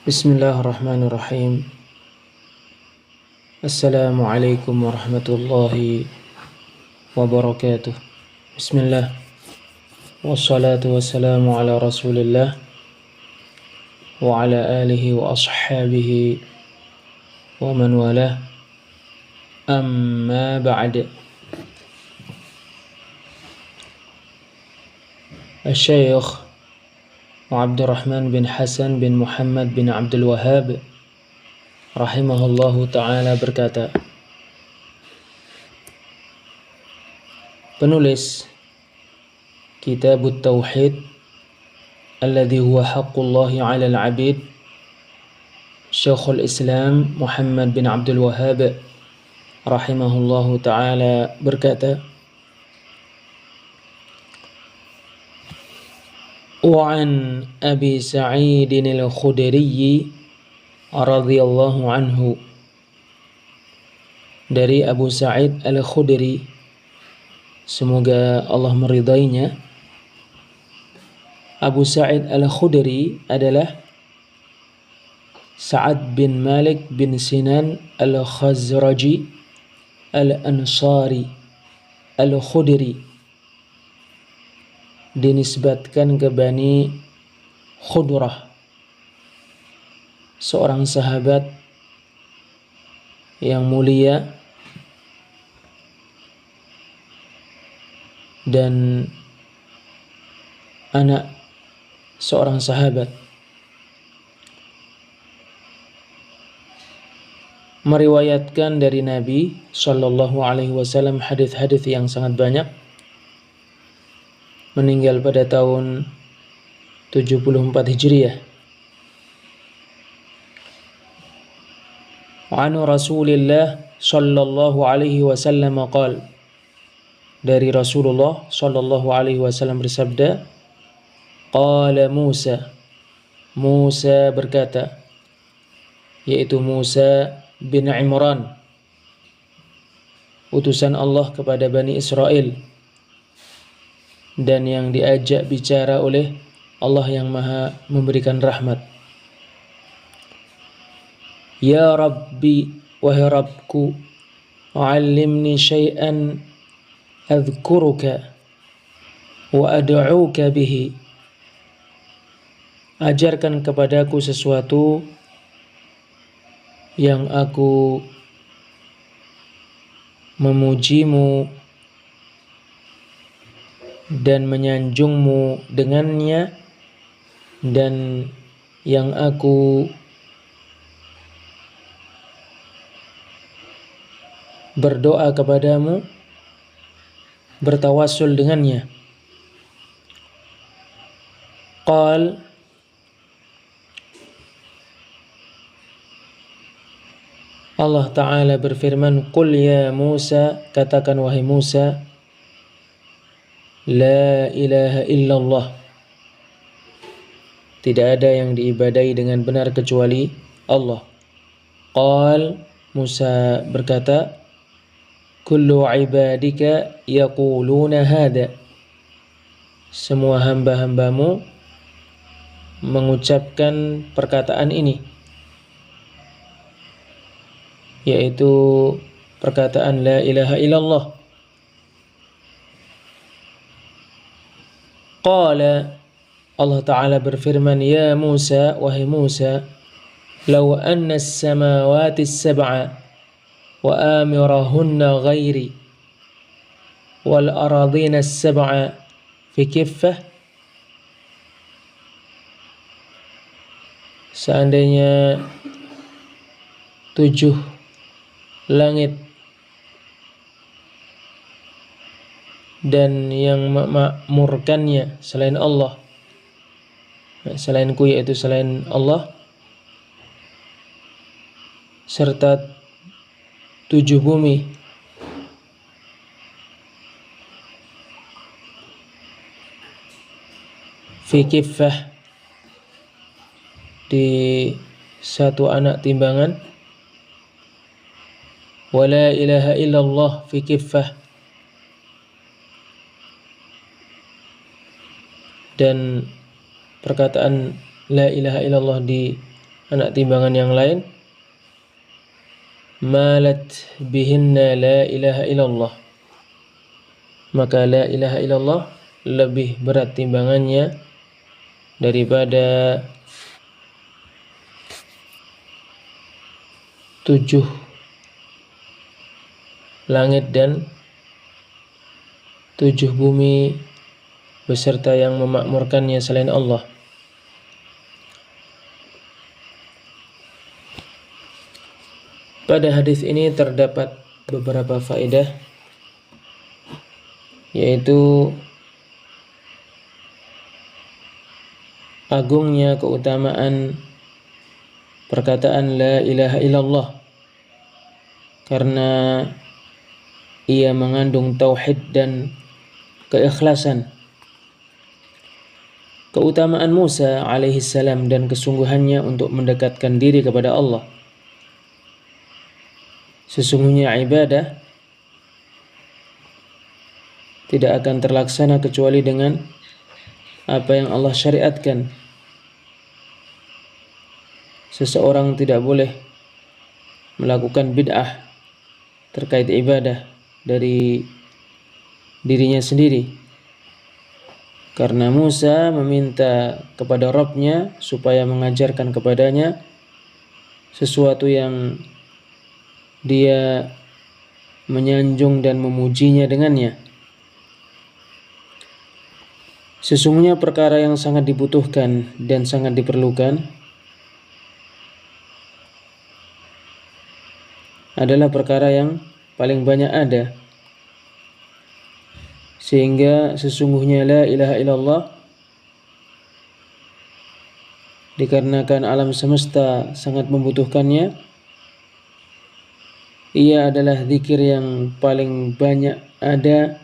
Bismillahirrahmanirrahim. Assalamualaikum warahmatullahi wabarakatuh. Bismillah. Wassalatu wassalamu ala rasulillah wa ala alihi wa ashabihi wa man walah. Amma ba'd. Al-Syeikh Abdurrahman bin Hasan bin Muhammad bin Abdul Wahhab rahimahullahu ta'ala berkata, penulis Kitab Tauhid alladhi huwa haqqullahi 'ala al-'abid, Syekhul Islam Muhammad bin Abdul Wahhab rahimahullahu ta'ala berkata, وعن أبي سعيد الخدري رضي الله عنه, dari Abu Sa'id Al-Khudri, semoga Allah meridainya. Abu Sa'id Al-Khudri adalah Sa'ad bin Malik bin Sinan Al-Khazraji Al-Ansari Al-Khudri, dinisbatkan ke Bani Khudrah, seorang sahabat yang mulia dan anak seorang sahabat, meriwayatkan dari Nabi Shallallahu Alaihi Wasallam hadis-hadis yang sangat banyak. Meninggal pada tahun 74 Hijriah. An Rasulillah sallallahu alaihi wasallam qala, dari Rasulullah sallallahu alaihi wasallam bersabda, qala Musa, Musa berkata, yaitu Musa bin Imran, utusan Allah kepada Bani Israel dan yang diajak bicara oleh Allah yang Maha memberikan rahmat. Ya Rabbi, wahai Rabbku, allimni syai'an adhkuruka wa ad'uka bihi, ajarkan kepadaku sesuatu yang aku memujimu dan menyanjungmu dengannya, dan yang aku berdoa kepadamu, bertawassul dengannya. Qal, Allah Ta'ala berfirman, Qul ya Musa, katakan wahai Musa, La ilaha illallah, tidak ada yang diibadai dengan benar kecuali Allah. Qal, Musa berkata, Kullu ibadika yaquluna hada, semua hamba-hambamu mengucapkan perkataan ini, yaitu perkataan la ilaha illallah. Qala, Allah Ta'ala berfirman, Ya Musa, wahai Musa, Law anna as-samawati as-sab'a wa amirahunna ghairi wal aradina as-sab'a fi kiffah, seandainya 7 langit dan yang memakmurkannya selain Allah, selainku yaitu selain Allah, serta 7 bumi, fi kiffah, di satu anak timbangan, wa la ilaha illallah fi kiffah, dan perkataan la ilaha illallah di anak timbangan yang lain, malat bihinna la ilaha illallah, maka la ilaha illallah lebih berat timbangannya daripada 7 langit dan 7 bumi beserta yang memakmurkannya selain Allah. Pada hadis ini terdapat beberapa faedah, yaitu agungnya keutamaan perkataan la ilaha illallah karena ia mengandung tauhid dan keikhlasan. Keutamaan Musa alaihissalam dan kesungguhannya untuk mendekatkan diri kepada Allah. Sesungguhnya ibadah tidak akan terlaksana kecuali dengan apa yang Allah syariatkan. Seseorang tidak boleh melakukan bid'ah terkait ibadah dari dirinya sendiri, karena Musa meminta kepada Rabb-nya supaya mengajarkan kepadanya sesuatu yang dia menyanjung dan memujinya dengannya. Sesungguhnya perkara yang sangat dibutuhkan dan sangat diperlukan adalah perkara yang paling banyak ada, sehingga sesungguhnya la ilaha illallah dikarenakan alam semesta sangat membutuhkannya, ia adalah zikir yang paling banyak ada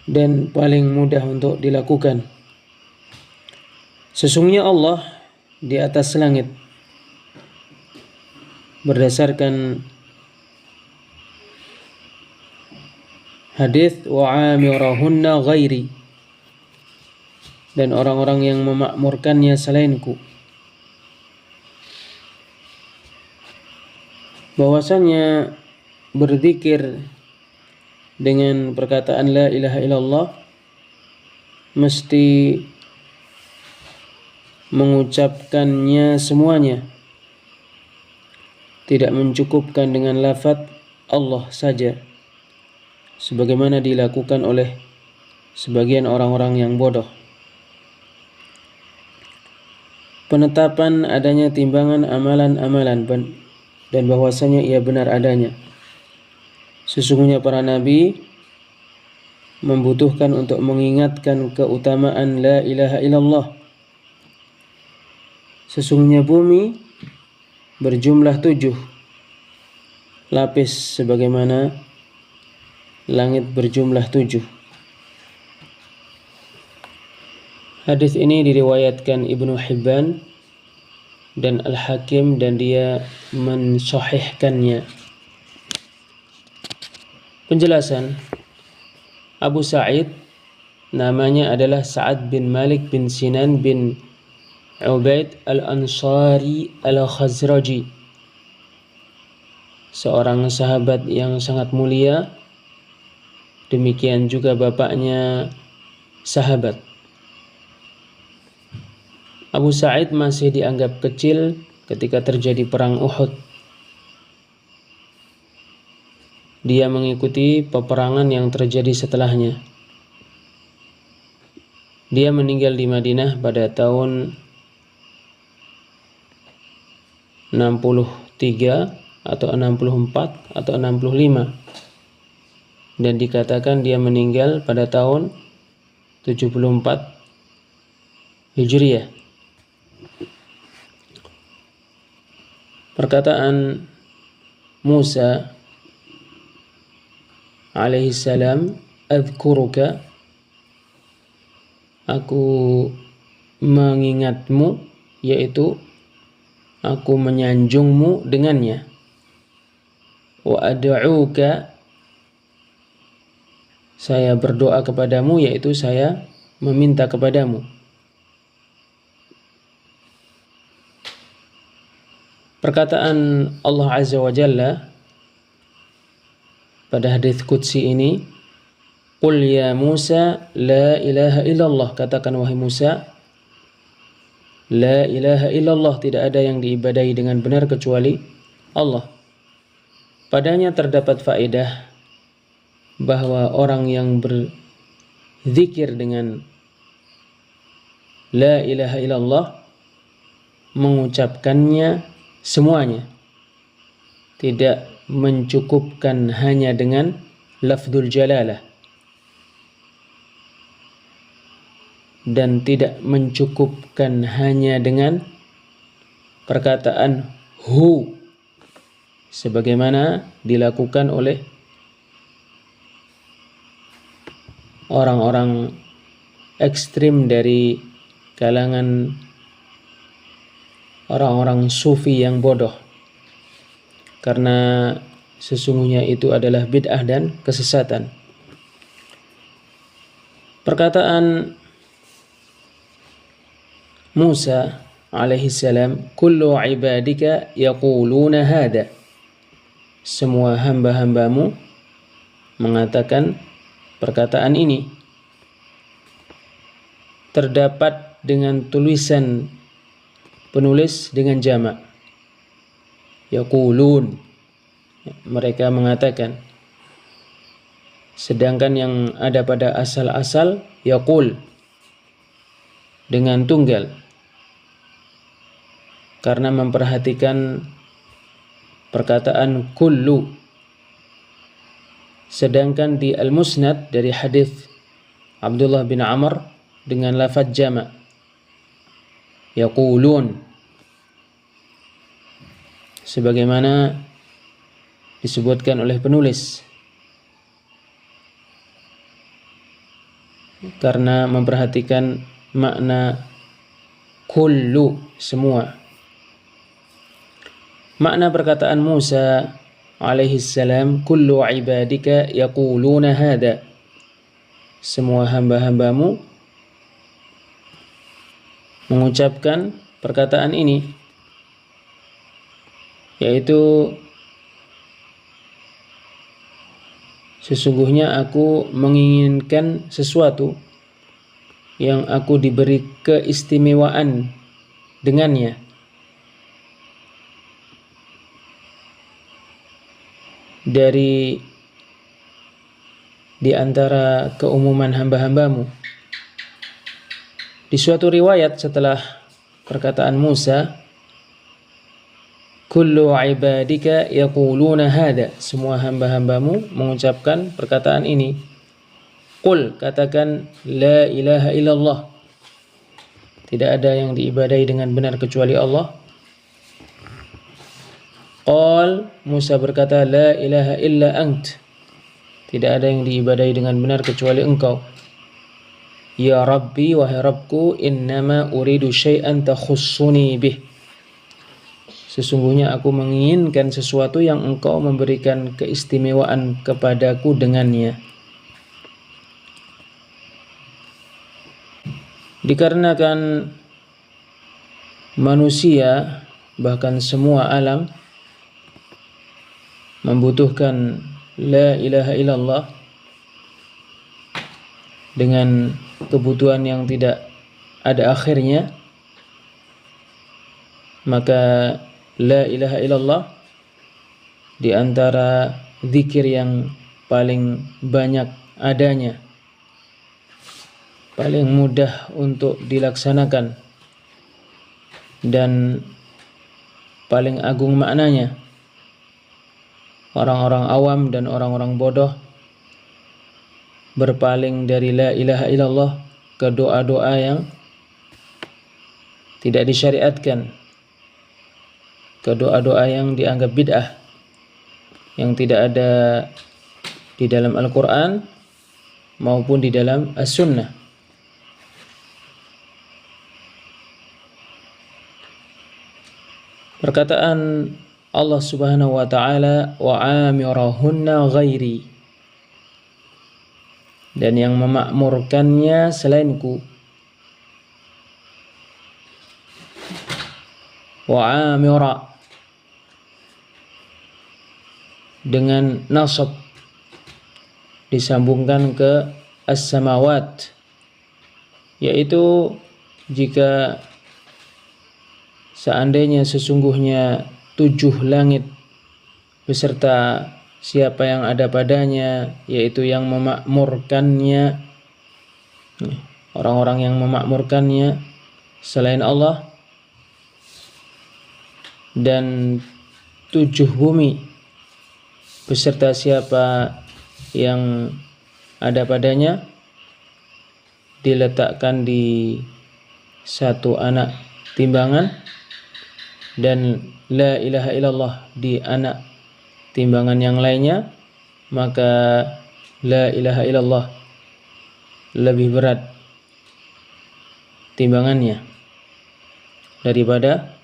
dan paling mudah untuk dilakukan. Sesungguhnya Allah di atas langit, berdasarkan hadis wa amirahunna ghairi, dan orang-orang yang memakmurkannya selainku, bahwasanya berzikir dengan perkataan la ilaha illallah mesti mengucapkannya semuanya, tidak mencukupkan dengan lafaz Allah saja sebagaimana dilakukan oleh sebagian orang-orang yang bodoh. Penetapan adanya timbangan amalan-amalan dan bahwasanya ia benar adanya. Sesungguhnya para nabi membutuhkan untuk mengingatkan keutamaan la ilaha illallah. Sesungguhnya bumi berjumlah 7 lapis sebagaimana langit berjumlah 7. Hadis ini diriwayatkan Ibnu Hibban dan Al-Hakim dan dia mensahihkannya. Penjelasan: Abu Sa'id namanya adalah Sa'ad bin Malik bin Sinan bin Ubaid Al-Ansari Al-Khazraji, seorang sahabat yang sangat mulia. Demikian juga bapaknya sahabat. Abu Sa'id masih dianggap kecil ketika terjadi perang Uhud. Dia mengikuti peperangan yang terjadi setelahnya. Dia meninggal di Madinah pada tahun 63 atau 64 atau 65, dan dikatakan dia meninggal pada tahun 74 Hijriah. Perkataan Musa alaihissalam, adzkuruka, aku mengingatmu, yaitu aku menyanjungmu dengannya. Wa ad'uka, saya berdoa kepadamu, yaitu saya meminta kepadamu. Perkataan Allah Azza wa Jalla pada hadis qudsi ini, "Qul ya Musa la ilaha illallah," katakan wahai Musa, la ilaha illallah, tidak ada yang diibadahi dengan benar kecuali Allah. Padanya terdapat faedah bahwa orang yang berzikir dengan la ilaha illallah mengucapkannya semuanya, tidak mencukupkan hanya dengan lafzul jalalah dan tidak mencukupkan hanya dengan perkataan hu sebagaimana dilakukan oleh orang-orang ekstrim dari kalangan orang-orang sufi yang bodoh, karena sesungguhnya itu adalah bid'ah dan kesesatan. Perkataan Musa alaihi salam, "Kullu ibadika yaquluna hada," semua hamba-hambamu mengatakan perkataan ini. Terdapat dengan tulisan penulis dengan jamak, yaqulun, mereka mengatakan. Sedangkan yang ada pada asal-asal yaqul dengan tunggal, karena memperhatikan perkataan kullu. Sedangkan di Al-Musnad dari hadis Abdullah bin Amr dengan lafaz jamak, yaqulun, sebagaimana disebutkan oleh penulis, karena memperhatikan makna kullu, semua. Makna perkataan Musa alaihi salam, "Kullu ibadika yaquluna hada," semua hamba-hambamu mengucapkan perkataan ini, yaitu sesungguhnya aku menginginkan sesuatu yang aku diberi keistimewaan dengannya, dari di antara keumuman hamba-hambamu. Di suatu riwayat setelah perkataan Musa, "Kullu ibadika yaquluna hada," semua hamba-hambamu mengucapkan perkataan ini. Qul, katakan, la ilaha illallah, tidak ada yang diibadahi dengan benar kecuali Allah. Qal, Musa berkata, la ilaha illa ant, tidak ada yang diibadahi dengan benar kecuali engkau. Ya Rabbi, wahai Rabbku, innama uridu syai'an takhussuni bih, sesungguhnya aku menginginkan sesuatu yang engkau memberikan keistimewaan kepadaku dengannya. Dikarenakan manusia, bahkan semua alam, membutuhkan la ilaha illallah dengan kebutuhan yang tidak ada akhirnya, maka la ilaha illallah di antara zikir yang paling banyak adanya, paling mudah untuk dilaksanakan, dan paling agung maknanya. Orang-orang awam dan orang-orang bodoh berpaling dari la ilaha illallah ke doa-doa yang tidak disyariatkan, ke doa-doa yang dianggap bid'ah, yang tidak ada di dalam Al-Quran maupun di dalam As-Sunnah. Perkataan Allah Subhanahu wa ta'ala, wa amirahunna ghairi, dan yang memakmurkannya selainku. Wa amira, dengan nasab, disambungkan ke as-samawat, yaitu jika seandainya sesungguhnya 7 langit beserta siapa yang ada padanya, yaitu yang memakmurkannya, orang-orang yang memakmurkannya selain Allah, dan 7 bumi beserta siapa yang ada padanya, diletakkan di satu anak timbangan, dan la ilaha illallah di anak timbangan yang lainnya, maka la ilaha illallah lebih berat timbangannya daripada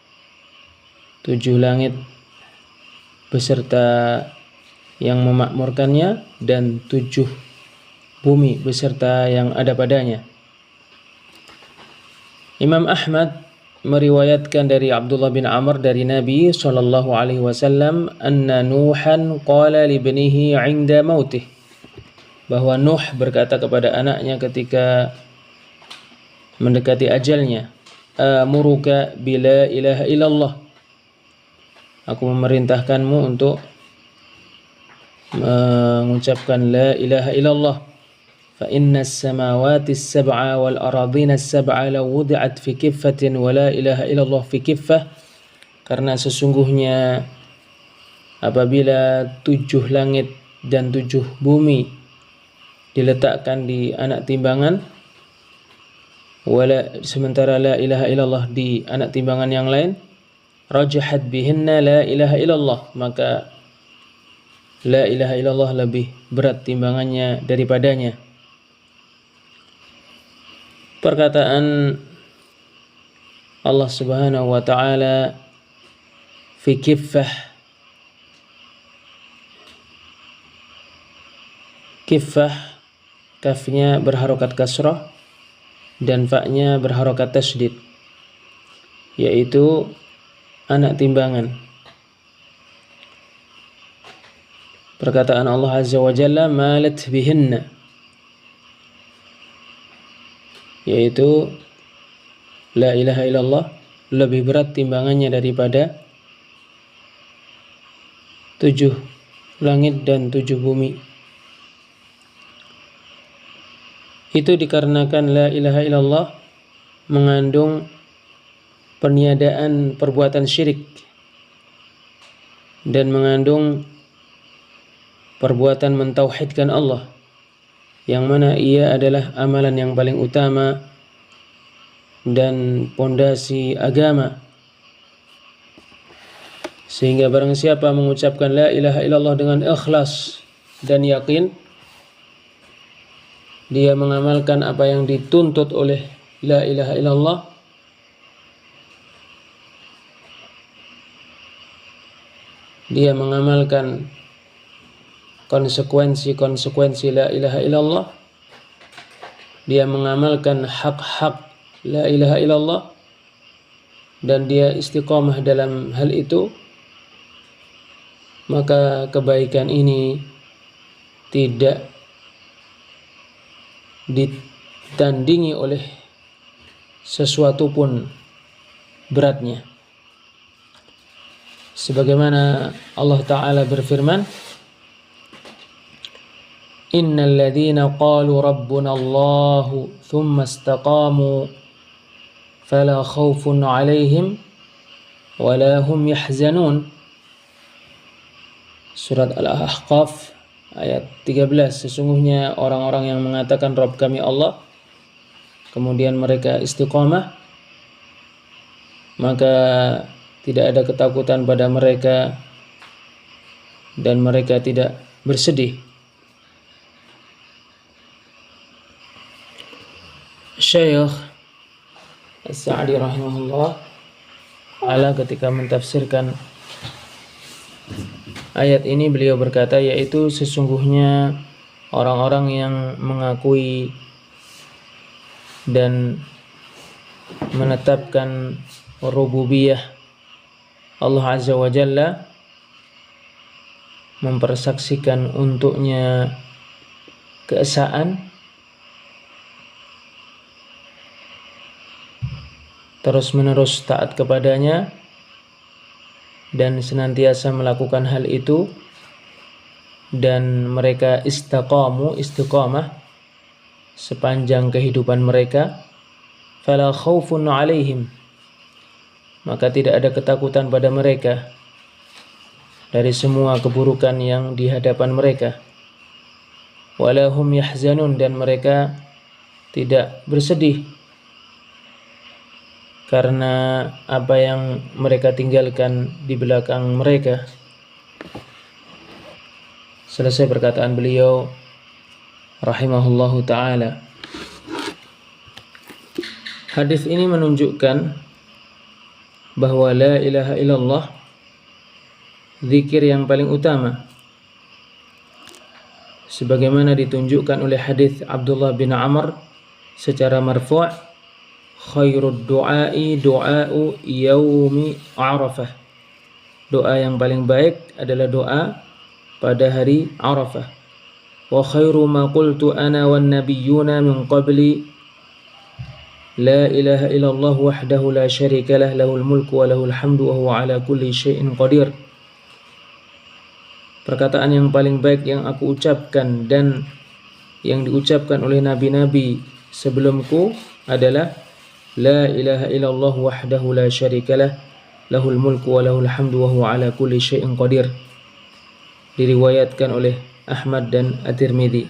7 langit beserta yang memakmurkannya dan 7 bumi beserta yang ada padanya. Imam Ahmad meriwayatkan dari Abdullah bin Amr dari Nabi sallallahu alaihi wasallam, anna Nuhan qala li ibnihi 'inda mautih, bahwa Nuh berkata kepada anaknya ketika mendekati ajalnya, amuruka bila ilaha illallah, aku memerintahkanmu untuk mengucapkan la ilaha illallah, fa inna as-samawati as-sab'a wal aradina as-sab'a law wudi'at fi kiffatin wa la ilaha illallah fi kiffah, karena sesungguhnya apabila 7 langit dan 7 bumi diletakkan di anak timbangan, sementara la ilaha illallah di anak timbangan yang lain, rajahat bihinna la ilaha illallah, maka la ilaha illallah lebih berat timbangannya daripadanya. Perkataan Allah Subhanahu wa taala fi kiffah, kiffah kafnya berharokat kasrah dan fa-nya berharokat tasydid, yaitu anak timbangan. Perkataan Allah Azza wa Jalla malat bihinna, yaitu la ilaha illallah lebih berat timbangannya daripada 7 langit dan 7 bumi. Itu dikarenakan la ilaha illallah mengandung peniadaan perbuatan syirik dan mengandung perbuatan mentauhidkan Allah, yang mana ia adalah amalan yang paling utama dan pondasi agama. Sehingga barang siapa mengucapkan la ilaha illallah dengan ikhlas dan yakin, dia mengamalkan apa yang dituntut oleh la ilaha illallah, dia mengamalkan konsekuensi la ilaha illallah, dia mengamalkan hak-hak la ilaha illallah, dan dia istiqamah dalam hal itu, maka kebaikan ini tidak ditandingi oleh sesuatu pun beratnya. Sebagaimana Allah Ta'ala berfirman, innal ladzina qalu rabbuna Allahu thumma istaqamu fala khaufun 'alaihim wala hum yahzanun. Surat Al-Ahqaf ayat 13. Sesungguhnya orang-orang yang mengatakan Rabb kami Allah, kemudian mereka istiqamah, maka tidak ada ketakutan pada mereka dan mereka tidak bersedih. Syekh As-Sa'di rahimahullah ta'ala ketika mentafsirkan ayat ini, beliau berkata, yaitu sesungguhnya orang-orang yang mengakui dan menetapkan rububiyah Allah Azza wa Jalla mempersaksikan untuknya keesaan, terus-menerus taat kepadanya dan senantiasa melakukan hal itu, dan mereka istiqamah sepanjang kehidupan mereka, fala khaufun alaihim, maka tidak ada ketakutan pada mereka dari semua keburukan yang di hadapan mereka, wala hum yahzanun, dan mereka tidak bersedih karena apa yang mereka tinggalkan di belakang mereka. Selesai perkataan beliau rahimahullahu ta'ala. Hadis ini menunjukkan bahwa la ilaha illallah zikir yang paling utama, sebagaimana ditunjukkan oleh hadis Abdullah bin Amr secara marfu', khairud du'ai du'a'u yaumi Arafah, doa yang paling baik adalah doa pada hari Arafah. Wa khairu ma qultu ana wan nabiyyuna min qabli la ilaha illallah wahdahu la syarika lah, lahul mulku wa lahul hamdu wa huwa ala kulli syai'in qadir. Perkataan yang paling baik yang aku ucapkan dan yang diucapkan oleh nabi-nabi sebelumku adalah la ilaha illallah wahdahu la syarikalah, lahul mulku wa lahul hamdu wa huwa ala kulli syai'in qadir. Diriwayatkan oleh Ahmad dan At-Tirmidzi.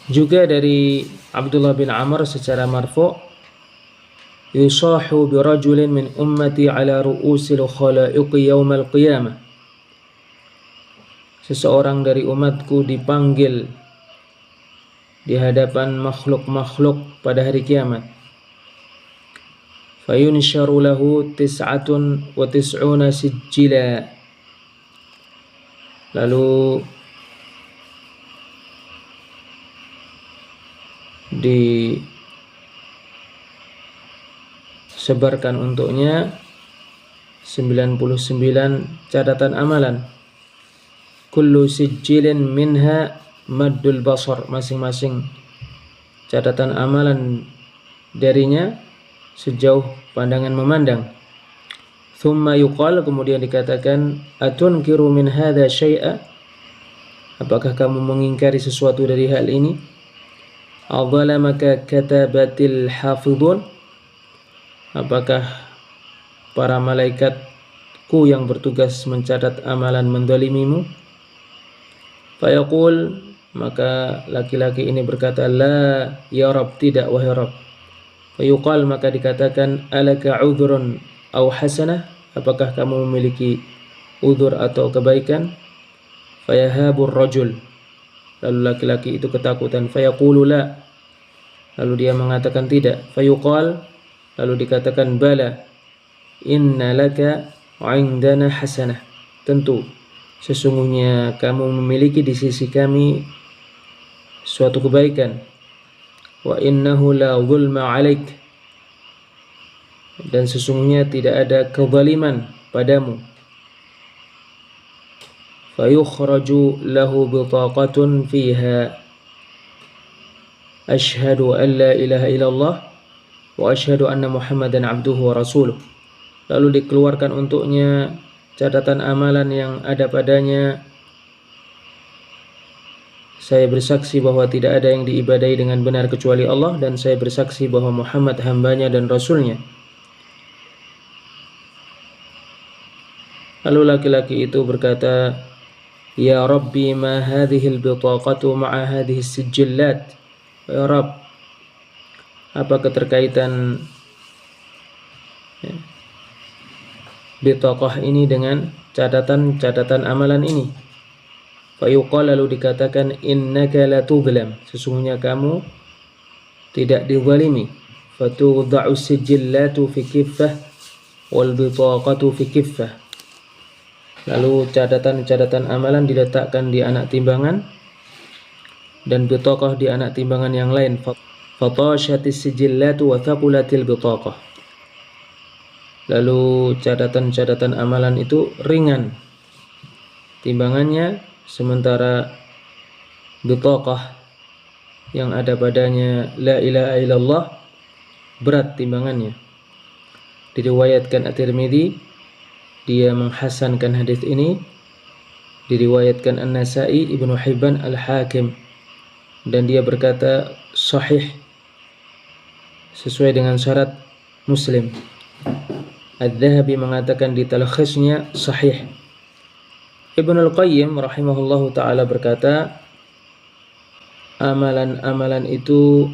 Juga dari Abdullah bin Amr secara marfu', yusahu bi rajulin min ummati ala ru'usil khalaiqi yaumal qiyamah, seseorang dari umatku dipanggil di hadapan makhluk-makhluk pada hari kiamat. Fayunsharu lahu 99 sijila, lalu disebarkan untuknya 99 catatan amalan. Kullu sijilin minha maddul basar, masing-masing catatan amalan darinya sejauh pandangan memandang. Thumma yuqal, kemudian dikatakan, atunkiru min hadha syai'a, apakah kamu mengingkari sesuatu dari hal ini? Adzalamaka katabatil hafidun, apakah para malaikatku yang bertugas mencatat amalan mendolimimu? Fayaqul, maka laki-laki ini berkata, la ya Rabb, tidak wahai Rabb. Fayuqal, maka dikatakan, alaka udhrun aw hasanah, apakah kamu memiliki udzur atau kebaikan? Fayahabur rajul, lalu laki-laki itu ketakutan. Fayaqulu la, lalu dia mengatakan tidak. Fayuqal, lalu dikatakan bala, inna laka 'indana hasanah, tentu sesungguhnya kamu memiliki di sisi kami suatu kebaikan. Wa innahu la zulma 'alaik, dan sesungguhnya tidak ada kezaliman padamu. Fayukhraju lahu bitaqatun fiha asyhadu an la ilaha illallah wa asyhadu anna muhammadan abduhu wa rasuluh, lalu dikeluarkan untuknya catatan amalan yang ada padanya, saya bersaksi bahwa tidak ada yang diibadahi dengan benar kecuali Allah, dan saya bersaksi bahwa Muhammad hambanya dan rasulnya. Lalu laki-laki itu berkata, ya Rabbi, ma hadhihi al-bitaqatu ma'a hadhihi as-sijillat, ya Rabb, apa keterkaitan bitaqah ini dengan catatan-catatan amalan ini? Fayuqal, lalu dikatakan, innaka la tuzlam, sesungguhnya kamu tidak dizalimi. Fatudha'u sijillatu fi kiffah wal bitaqatu fi kiffah, lalu catatan-catatan amalan diletakkan di anak timbangan dan bitaqah di anak timbangan yang lain. Fatashatis sijillatu wa thaqulatil bitaqah, lalu catatan-catatan amalan itu ringan timbangannya, sementara bitaqah yang ada padanya la ilaha illallah berat timbangannya. Diriwayatkan At-Tirmidzi, dia menghasankan hadis ini. Diriwayatkan An-Nasa'i, Ibnu Hibban, Al-Hakim, dan dia berkata sahih sesuai dengan syarat Muslim. Adz-Dzahabi mengatakan di talkhisnya sahih. Ibnu Al-Qayyim rahimahullahu taala berkata, amalan-amalan itu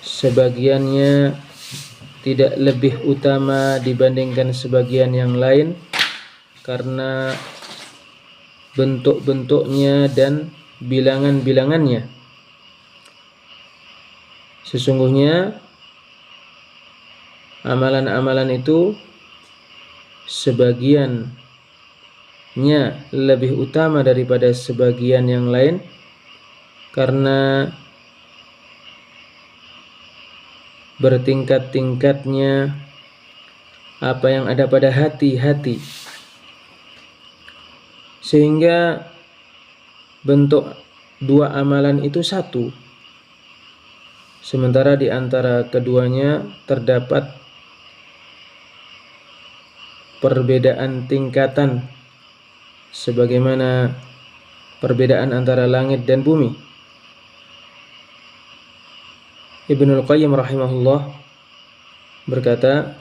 sebagiannya tidak lebih utama dibandingkan sebagian yang lain karena bentuk-bentuknya dan bilangan-bilangannya. Sesungguhnya amalan-amalan itu sebagiannya lebih utama daripada sebagian yang lain karena bertingkat-tingkatnya apa yang ada pada hati-hati, sehingga bentuk dua amalan itu satu, sementara di antara keduanya terdapat perbedaan tingkatan sebagaimana perbedaan antara langit dan bumi. Ibnu Al-Qayyim rahimahullah berkata,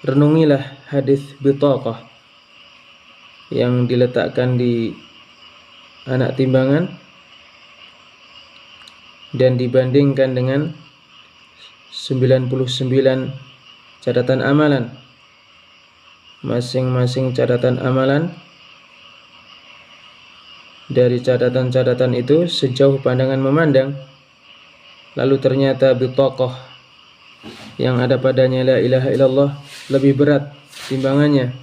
renungilah hadis bitaqah yang diletakkan di anak timbangan dan dibandingkan dengan 99 catatan amalan. Masing-masing catatan amalan dari catatan-catatan itu sejauh pandangan memandang, lalu ternyata bitaqah yang ada padanya la ilaha illallah lebih berat timbangannya,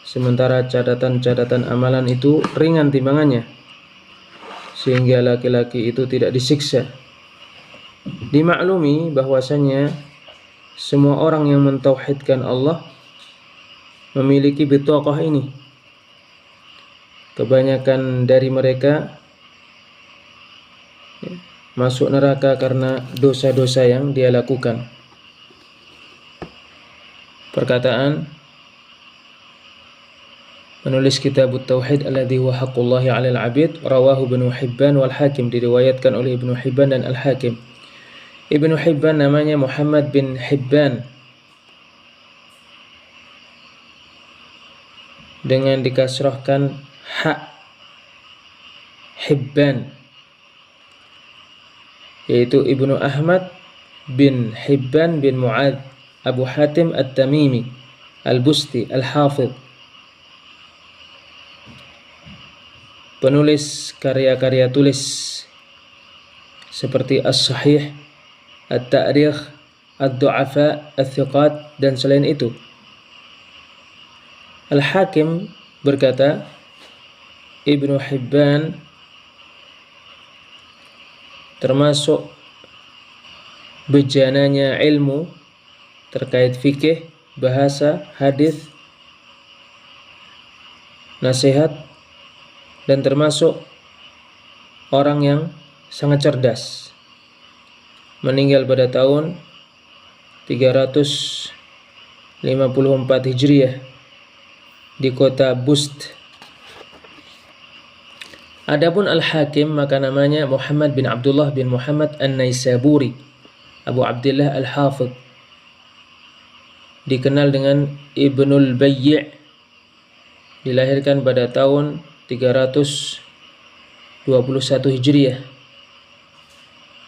sementara catatan-catatan amalan itu ringan timbangannya, sehingga laki-laki itu tidak disiksa. Dimaklumi bahwasanya semua orang yang mentauhidkan Allah memiliki bitaqah ini. Kebanyakan dari mereka masuk neraka karena dosa-dosa yang dia lakukan. Perkataan penulis kitab Tauhid alladzi huwa haqqullahi 'alal 'abid, rawahu Ibnu Hibban wal Hakim, diriwayatkan oleh Ibnu Hibban dan Al-Hakim. Ibnu Hibban namanya Muhammad bin Hibban dengan dikasrahkan ha, Hibban, yaitu Ibnu Ahmad bin Hibban bin Mu'adz Abu Hatim At-Tamimi Al-Busti Al-Hafidh, penulis karya-karya tulis seperti As-Sahih, At-Ta'rikh, Ad-Du'afa, Ats-Thiqat, dan selain itu. Al-Hakim berkata, Ibnu Hibban termasuk bejananya ilmu terkait fikih, bahasa, hadis, nasihat, dan termasuk orang yang sangat cerdas. Meninggal pada tahun 354 Hijriah di kota Bust. Adapun Al-Hakim maka namanya Muhammad bin Abdullah bin Muhammad An-Naisaburi Abu Abdullah Al-Hafidh, dikenal dengan Ibnul Bayy', dilahirkan pada tahun 321 Hijriah.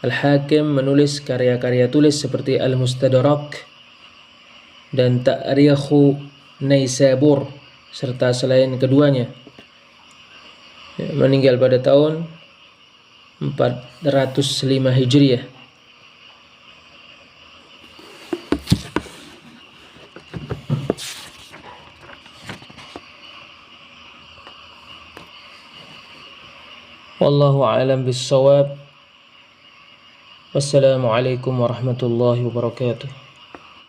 Al-Hakim menulis karya-karya tulis seperti Al-Mustadrak dan Ta'rikhu Naisabur serta selain keduanya. Meninggal pada tahun 405 Hijriah. Wallahu a'lam bis-shawab. Wassalamualaikum warahmatullahi wabarakatuh.